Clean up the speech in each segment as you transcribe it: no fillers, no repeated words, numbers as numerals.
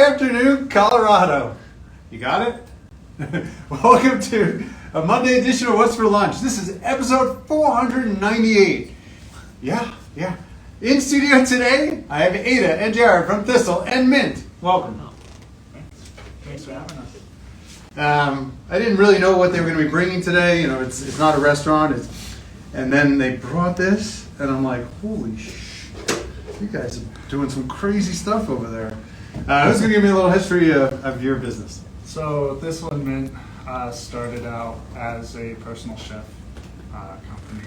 afternoon, Colorado. You got it? Welcome to a Monday edition of What's for Lunch. This is episode 498. Yeah. In studio today, I have Ada and Jared from Thistle and Mint. Welcome. Thanks for having us. I didn't really know what they were going to be bringing today. You know, it's not a restaurant. And then they brought this, and I'm like, holy shit, you guys are doing some crazy stuff over there. Who's going to give me a little history of your business? So Thistle and Mint started out as a personal chef company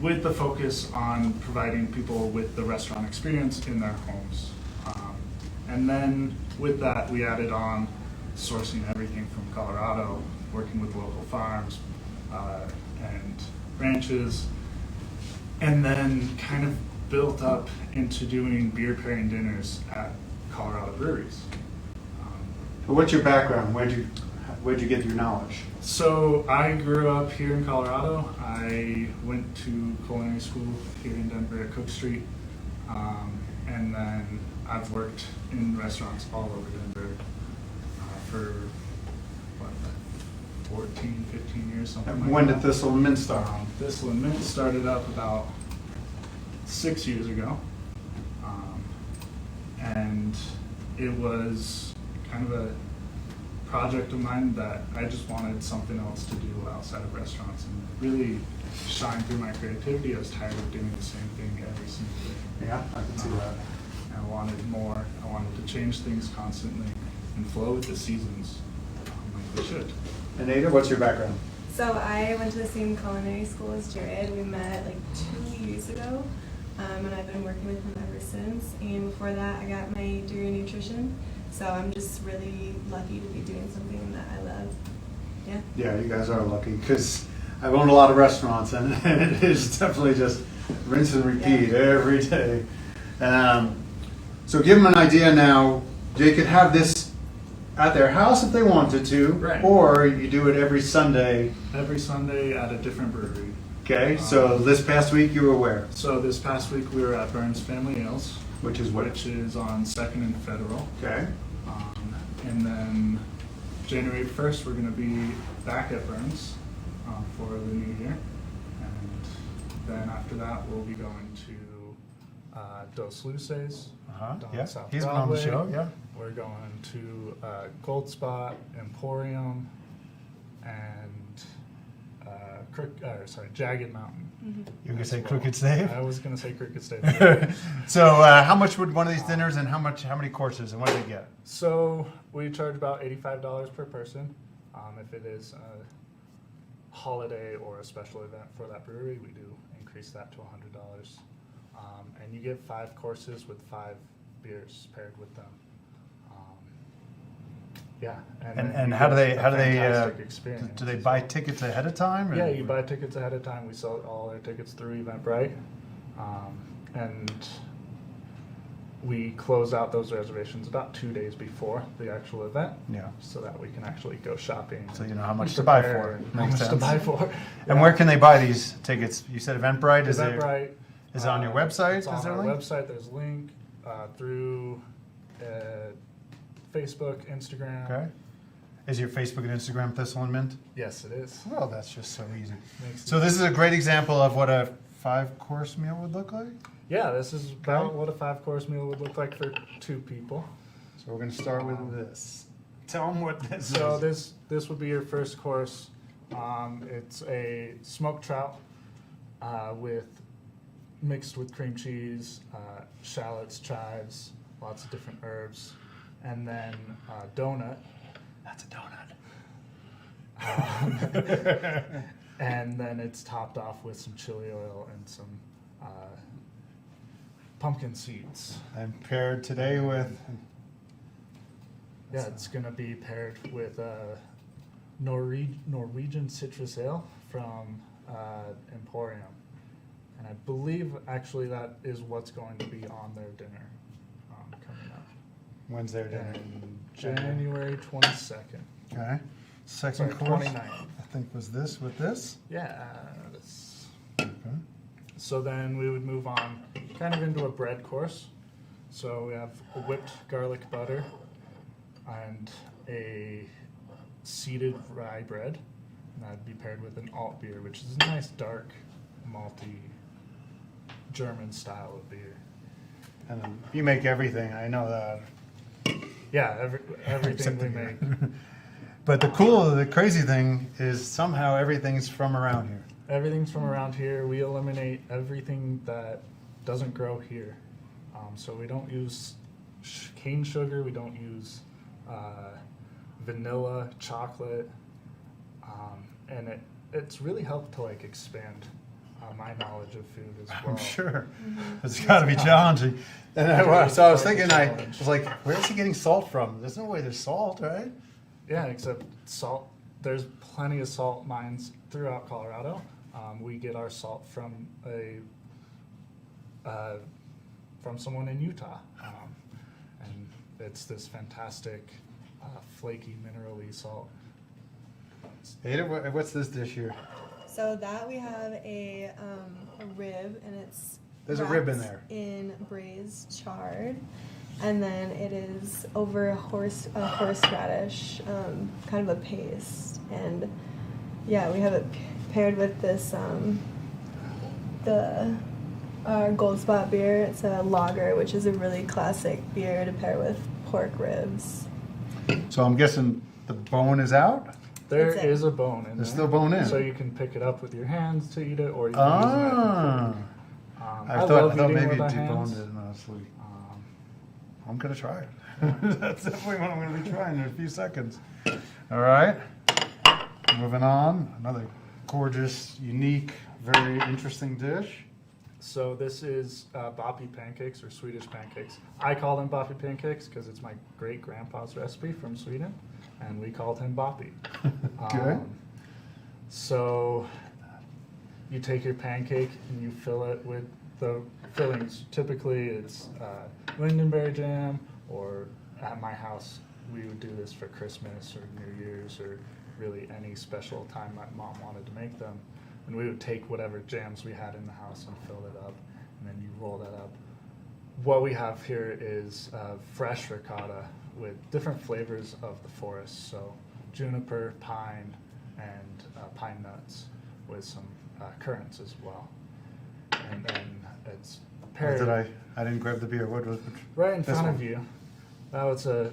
with the focus on providing people with the restaurant experience in their homes. And then with that, we added on sourcing everything from Colorado, working with local farms and ranches, and then kind of built up into doing beer pairing dinners at Colorado breweries. What's your background? Where'd you get your knowledge? So I grew up here in Colorado. I went to culinary school here in Denver at Cook Street. And then I've worked in restaurants all over Denver for 14, 15 years, something like that. When did Thistle and Mint start? Thistle and Mint started up about 6 years ago. And it was kind of a project of mine that I just wanted something else to do outside of restaurants and really shine through my creativity. I was tired of doing the same thing every single day. Yeah, I can see that. I wanted more. I wanted to change things constantly and flow with the seasons like they should. And Ada, what's your background? So I went to the same culinary school as Jared. We met like 2 years ago, and I've been working with him ever since. And before that, I got my degree in nutrition. So I'm just really lucky to be doing something that I love. Yeah. Yeah, you guys are lucky because I've owned a lot of restaurants and it is definitely just rinse and repeat every day. So give them an idea now. They could have this at their house if they wanted to, right, or you do it every Sunday. Every Sunday at a different brewery. Okay, so this past week you were where? So this past week we were at Burns Family Ales. Which is what? Which is on 2nd and Federal. Okay. And then January 1st we're going to be back at Burns for the new year. And then after that we'll be going to Dos Luces. Yeah, South he's been on the Broadway. show, yeah. We're going to Gold Spot, Emporium, and Jagged Mountain. Mm-hmm. You were going to say Crooked Stave? I was going to say Crooked Stave. So how much would one of these dinners and how many courses and what do they get? So we charge about $85 per person. If it is a holiday or a special event for that brewery, we do increase that to $100. And you get 5 courses with 5 beers paired with them. Yeah, and how do they experience. do they buy tickets ahead of time? Yeah, you buy tickets ahead of time. We sell all our tickets through Eventbrite, and we close out those reservations about 2 days before the actual event. Yeah, so that we can actually go shopping. So you know how much to buy for. How much to buy for. And where can they buy these tickets? You said Eventbrite. Is it on your website? It's on our website. There's a link through Facebook, Instagram. Okay. Is your Facebook and Instagram Thistle and Mint? Yes, it is. Well, that's just so easy. So this is a great example of what a 5-course meal would look like? Yeah, this is about what a 5-course meal would look like for 2 people. So we're going to start with this. Tell them what this is. So this would be your first course. It's a smoked trout mixed with cream cheese, shallots, chives, lots of different herbs, and then donut. That's a donut. And then it's topped off with some chili oil and some pumpkin seeds. And paired today with? Yeah, it's going to be paired with Norwegian citrus ale from Emporium. And I believe actually that is what's going to be on their dinner coming up. When's their dinner? January 22nd. Okay. Second course, 29th. I think was this with this? Yeah. Okay. So then we would move on kind of into a bread course. So we have a whipped garlic butter and a seeded rye bread. And that'd be paired with an alt beer, which is a nice dark, malty, German style of beer. And you make everything, I know that. Yeah, everything Except we the make. beer. But the crazy thing is somehow everything's from around here. Everything's from around here. We eliminate everything that doesn't grow here. So we don't use cane sugar. We don't use vanilla, chocolate, and it's really helped to like expand my knowledge of food as well. I'm sure. It's got to be challenging. And so I was thinking, I was like, where's he getting salt from? There's no way there's salt, right? Yeah, except salt. There's plenty of salt mines throughout Colorado. We get our salt from from someone in Utah, and it's this fantastic, flaky, minerally salt. Ada, what's this dish here? So that we have a rib, and it's There's a rib in wrapped there. in braised chard, and then it is over a horseradish, kind of a paste, and yeah, we have it paired with this our Gold Spot beer. It's a lager, which is a really classic beer to pair with pork ribs. So I'm guessing the bone is out? There That's it. is a bone in there. There's still bone in. So you can pick it up with your hands to eat it, or you can use a knife Ah. and fork. I love thought eating maybe with our deboned hands. it, honestly. I'm going to try it. That's definitely what I'm going to be trying in a few seconds. All right. Moving on. Another gorgeous, unique, very interesting dish. So this is boppy pancakes, or Swedish pancakes. I call them boppy pancakes because it's my great grandpa's recipe from Sweden, and we called him Boppy. Okay. So you take your pancake and you fill it with the fillings. Typically it's lingonberry jam, or at my house we would do this for Christmas or New Year's, or really any special time my mom wanted to make them. And we would take whatever jams we had in the house and fill it up, and then you roll that up. What we have here is fresh ricotta with different flavors of the forest, so juniper, pine, and pine nuts with some currants as well. And then it's paired I didn't grab the beer. What was right in this front one? of you. Now it's a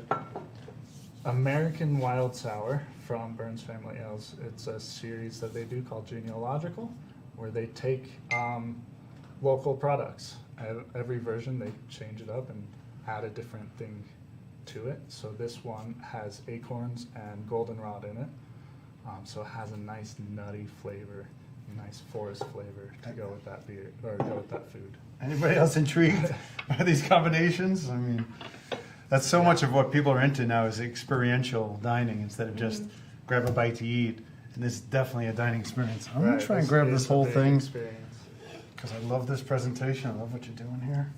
American Wild Sour from Burns Family Ales. It's a series that they do called Genealogical, where they take local products. Every version they change it up and add a different thing to it. So this one has acorns and goldenrod in it. So it has a nice nutty flavor, a nice forest flavor to go with that beer, or go with that food. Anybody else intrigued by these combinations? I mean, that's so much of what people are into now is experiential dining instead of just grab a bite to eat. And this is definitely a dining experience. I'm going to try and grab is this a whole big thing experience. because I love this presentation. I love what you're doing here.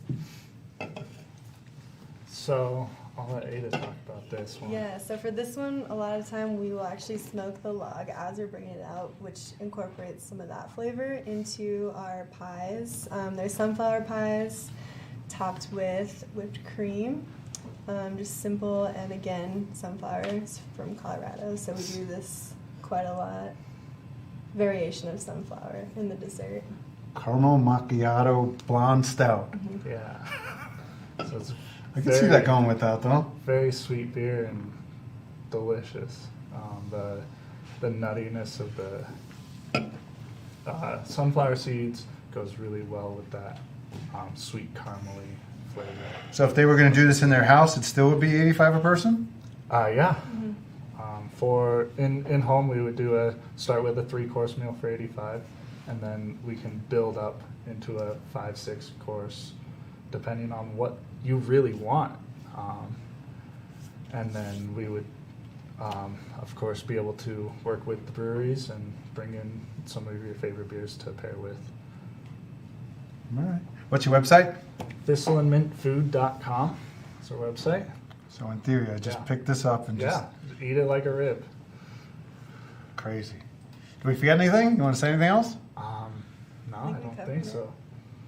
So I'll let Ada talk about this one. Yeah, so for this one, a lot of time we will actually smoke the log as we're bringing it out, which incorporates some of that flavor into our pies. There's sunflower pies topped with whipped cream, just simple, and again, sunflowers from Colorado, so we do this quite a lot. Variation of sunflower in the dessert. Caramel macchiato blonde stout. Yeah. So it's I can see that going with that though. very sweet beer and delicious. The nuttiness of the sunflower seeds goes really well with that sweet caramely flavor. So if they were going to do this in their house, it still would be $85 a person? Yeah. For in home, we would start with a 3-course meal for $85, and then we can build up into a 5-6 course, depending on what you really want. And then we would, of course, be able to work with the breweries and bring in some of your favorite beers to pair with. All right. What's your website? thistleandmintfood.com is our website. So in theory, I just Yeah. picked this up and just Yeah, eat it like a rib. crazy. Did we forget anything? You want to say anything else? No, think I we don't covered think it. so.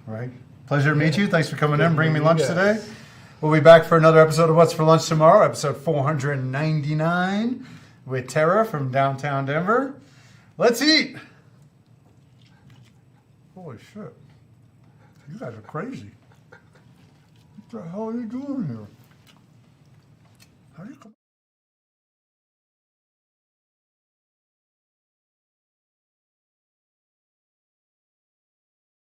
All right. Pleasure to meet you. Thanks for coming in, bringing me Good lunch meeting you today. guys. We'll be back for another episode of What's for Lunch tomorrow, episode 499, with Tara from downtown Denver. Let's eat. Holy shit. You guys are crazy. What the hell are you doing here? How do you come?